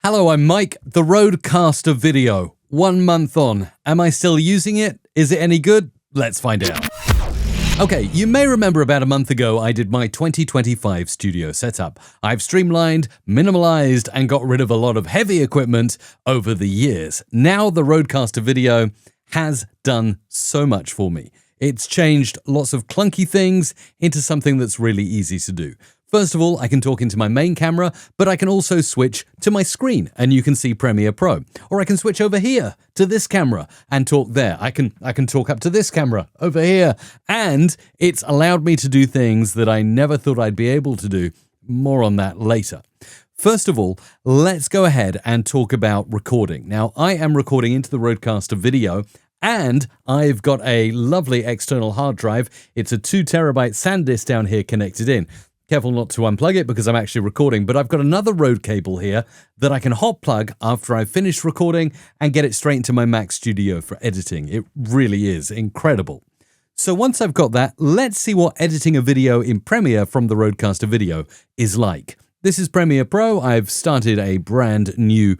Hello, I'm Mike, the RODECaster video. 1 month on. Am I still using it? Is it any good? Let's find out. Okay, you may remember about a month ago I did my 2025 studio setup. I've streamlined, minimalized, and got rid of a lot of heavy equipment over the years. Now the RODECaster video has done so much for me. It's changed lots of clunky things into something that's really easy to do. First of all, I can talk into my main camera, but I can also switch to my screen and you can see Premiere Pro. Or I can switch over here to this camera and talk there. I can talk up to this camera over here. And it's allowed me to do things that I never thought I'd be able to do. More on that later. First of all, let's go ahead and talk about recording. Now, I am recording into the RODECaster video, and I've got a lovely external hard drive. It's a 2 terabyte SanDisk down here connected in. Careful not to unplug it because I'm actually recording, but I've got another Rode cable here that I can hot plug after I've finished recording and get it straight into my Mac Studio for editing. It really is incredible. So once I've got that, let's see what editing a video in Premiere from the RODECaster video is like. This is Premiere Pro. I've started a brand new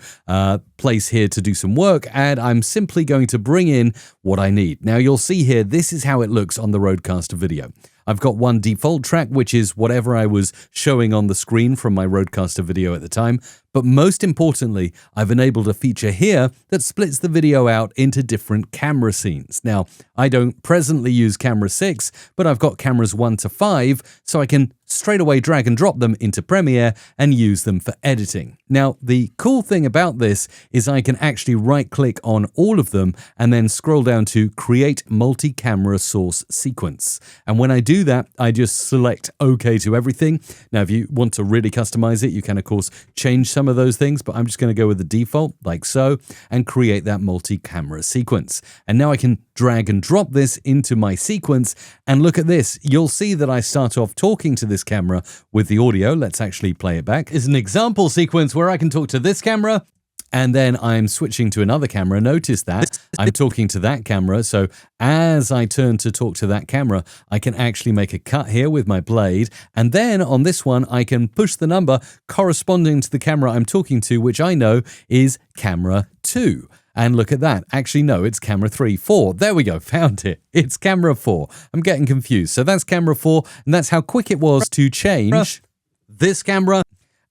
place here to do some work, and I'm simply going to bring in what I need. Now you'll see here, this is how it looks on the RODECaster video. I've got one default track, which is whatever I was showing on the screen from my RODECaster video at the time. But most importantly, I've enabled a feature here that splits the video out into different camera scenes. Now, I don't presently use camera 6, but I've got cameras 1 to 5, so I can straight away drag and drop them into Premiere and use them for editing. Now, the cool thing about this is I can actually right-click on all of them and then scroll down to Create Multi-Camera Source Sequence. And when I do that, I just select OK to everything. Now, if you want to really customize it, you can, of course, change some of those things, but I'm just going to go with the default, like so, and create that multi-camera sequence. And now I can drag and drop this into my sequence, and look at this. You'll see that I start off talking to this camera with the audio. Let's actually play it back. It's an example sequence where I can talk to this camera, and then I'm switching to another camera. Notice that I'm talking to that camera. So as I turn to talk to that camera, I can actually make a cut here with my blade. And then on this one, I can push the number corresponding to the camera I'm talking to, which I know is camera 2. And look at that. Actually, no, it's camera 3, 4. There we go. Found it. It's camera 4. I'm getting confused. So that's camera 4. And that's how quick it was to change this camera.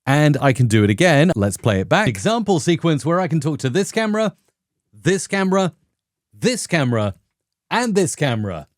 And I can do it again. Let's play it back. Example sequence where I can talk to this camera, this camera, this camera, and this camera.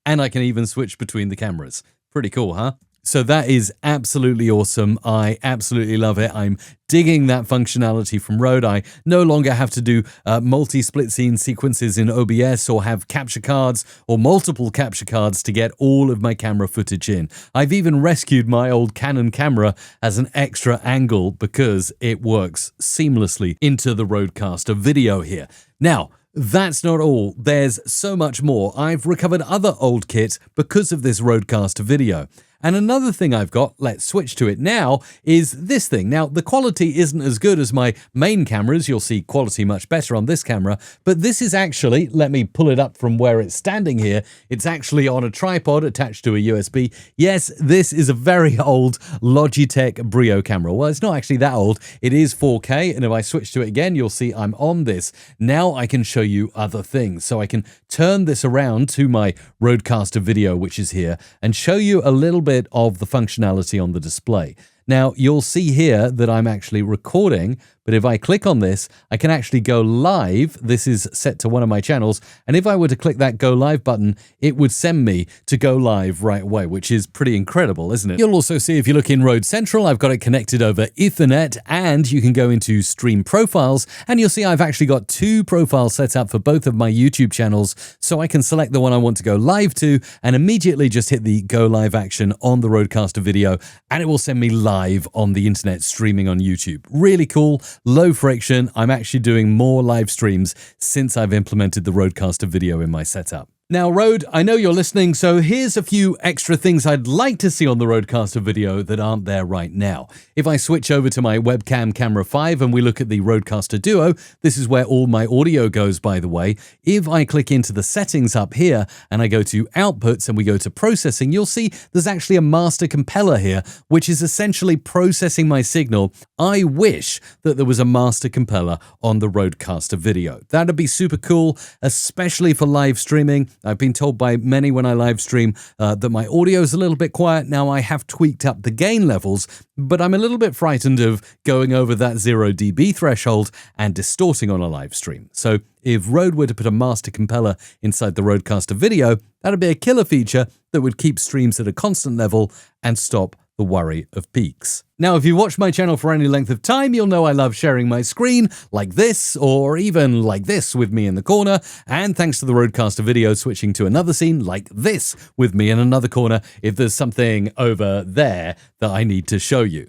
And I can even switch between the cameras. Pretty cool, huh? So that is absolutely awesome. I absolutely love it. I'm digging that functionality from Rode. I no longer have to do multi-split scene sequences in OBS or have capture cards or multiple capture cards to get all of my camera footage in. I've even rescued my old Canon camera as an extra angle because it works seamlessly into the RODECaster video here. Now, that's not all. There's so much more. I've recovered other old kit because of this RODECaster video. And another thing I've got, let's switch to it now, is this thing. Now, the quality isn't as good as my main cameras. You'll see quality much better on this camera. But this is actually, let me pull it up from where it's standing here. It's actually on a tripod attached to a USB. Yes, this is a very old Logitech Brio camera. Well, it's not actually that old. It is 4K. And if I switch to it again, you'll see I'm on this. Now I can show you other things. So I can turn this around to my RODECaster video, which is here, and show you a little bit of the functionality on the display. Now, you'll see here that I'm actually recording, but if I click on this, I can actually go live. This is set to one of my channels, and if I were to click that go live button, it would send me to go live right away, which is pretty incredible, isn't it? You'll also see if you look in Rode Central, I've got it connected over Ethernet, and you can go into Stream Profiles, and you'll see I've actually got 2 profiles set up for both of my YouTube channels, so I can select the one I want to go live to, and immediately just hit the go live action on the RODECaster video, and it will send me live on the internet streaming on YouTube. Really cool. Low friction. I'm actually doing more live streams since I've implemented the RODECaster video in my setup. Now, Rode, I know you're listening, so here's a few extra things I'd like to see on the RODECaster video that aren't there right now. If I switch over to my webcam camera 5 and we look at the RODECaster Duo, this is where all my audio goes, by the way. If I click into the settings up here and I go to outputs and we go to processing, you'll see there's actually a master compeller here, which is essentially processing my signal. I wish that there was a master compeller on the RODECaster video. That'd be super cool, especially for live streaming. I've been told by many when I live stream that my audio is a little bit quiet. Now, I have tweaked up the gain levels, but I'm a little bit frightened of going over that 0 dB threshold and distorting on a live stream. So if Rode were to put a master compeller inside the RODECaster video, that'd be a killer feature that would keep streams at a constant level and stop the worry of peaks. Now, if you've watched my channel for any length of time, you'll know I love sharing my screen like this, or even like this with me in the corner. And thanks to the RODECaster video, switching to another scene like this with me in another corner if there's something over there that I need to show you.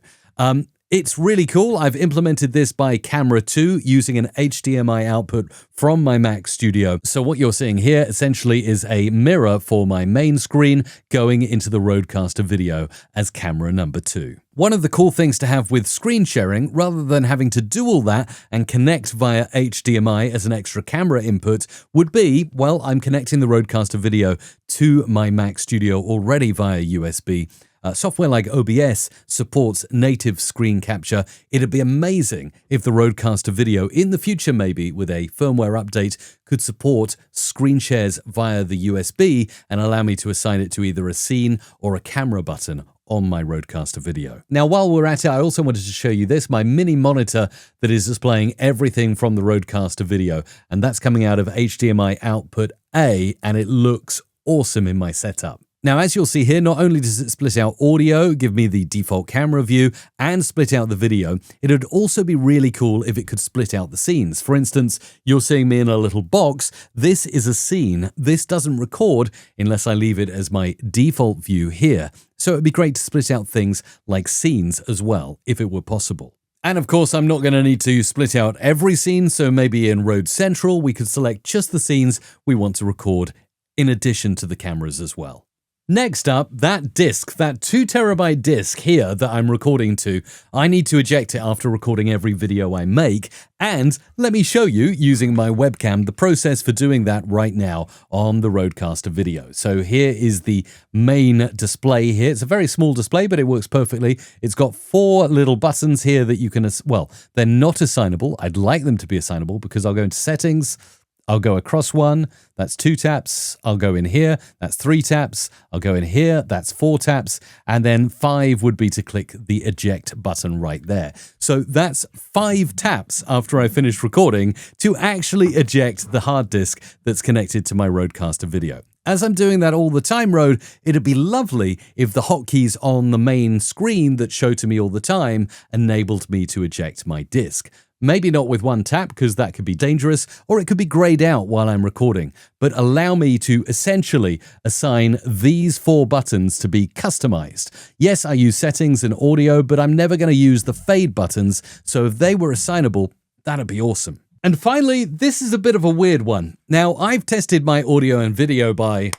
It's really cool. I've implemented this by camera 2 using an HDMI output from my Mac Studio. So what you're seeing here essentially is a mirror for my main screen going into the RODECaster video as camera number 2. One of the cool things to have with screen sharing, rather than having to do all that and connect via HDMI as an extra camera input, would be, well, I'm connecting the RODECaster video to my Mac Studio already via USB. Software like OBS supports native screen capture. It'd be amazing if the RODECaster video in the future, maybe with a firmware update, could support screen shares via the USB and allow me to assign it to either a scene or a camera button on my RODECaster video. Now, while we're at it, I also wanted to show you this, my mini monitor that is displaying everything from the RODECaster video, and that's coming out of HDMI output A, and it looks awesome in my setup. Now, as you'll see here, not only does it split out audio, give me the default camera view, and split out the video, it would also be really cool if it could split out the scenes. For instance, you're seeing me in a little box. This is a scene. This doesn't record unless I leave it as my default view here. So it'd be great to split out things like scenes as well, if it were possible. And of course, I'm not going to need to split out every scene, so maybe in Rode Central, we could select just the scenes we want to record in addition to the cameras as well. Next up, that disk, that 2 terabyte disk here that I'm recording to, I need to eject it after recording every video I make. And let me show you, using my webcam, the process for doing that right now on the RODECaster video. So here is the main display here. It's a very small display, but it works perfectly. It's got 4 little buttons here that you can, well, they're not assignable. I'd like them to be assignable because I'll go into settings. I'll go across 1, that's 2 taps. I'll go in here, that's 3 taps. I'll go in here, that's 4 taps. And then 5 would be to click the eject button right there. So that's 5 taps after I finish recording to actually eject the hard disk that's connected to my RODECaster video. As I'm doing that all the time, Rode, it'd be lovely if the hotkeys on the main screen that show to me all the time enabled me to eject my disk. Maybe not with 1 tap, because that could be dangerous, or it could be grayed out while I'm recording, but allow me to essentially assign these 4 buttons to be customized. Yes, I use settings and audio, but I'm never going to use the fade buttons, so if they were assignable, that'd be awesome. And finally, this is a bit of a weird one. Now, I've tested my audio and video by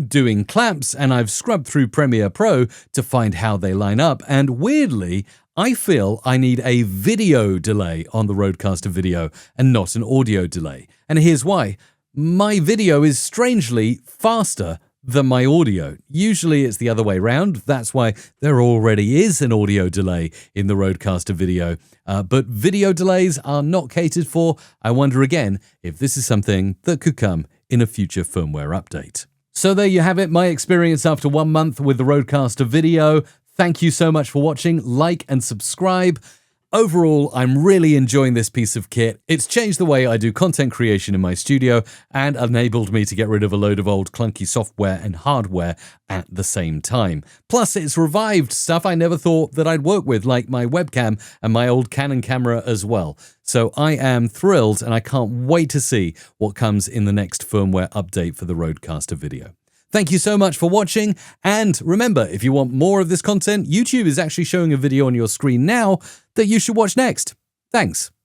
doing claps, and I've scrubbed through Premiere Pro to find how they line up, and weirdly, I feel I need a video delay on the RODECaster video and not an audio delay. And here's why. My video is strangely faster than my audio. Usually it's the other way around. That's why there already is an audio delay in the RODECaster video. But video delays are not catered for. I wonder again if this is something that could come in a future firmware update. So there you have it, my experience after 1 month with the RODECaster video. Thank you so much for watching. Like and subscribe. Overall, I'm really enjoying this piece of kit. It's changed the way I do content creation in my studio and enabled me to get rid of a load of old clunky software and hardware at the same time. Plus, it's revived stuff I never thought that I'd work with, like my webcam and my old Canon camera as well. So I am thrilled, and I can't wait to see what comes in the next firmware update for the RODECaster video. Thank you so much for watching, and remember, if you want more of this content, YouTube is actually showing a video on your screen now that you should watch next. Thanks.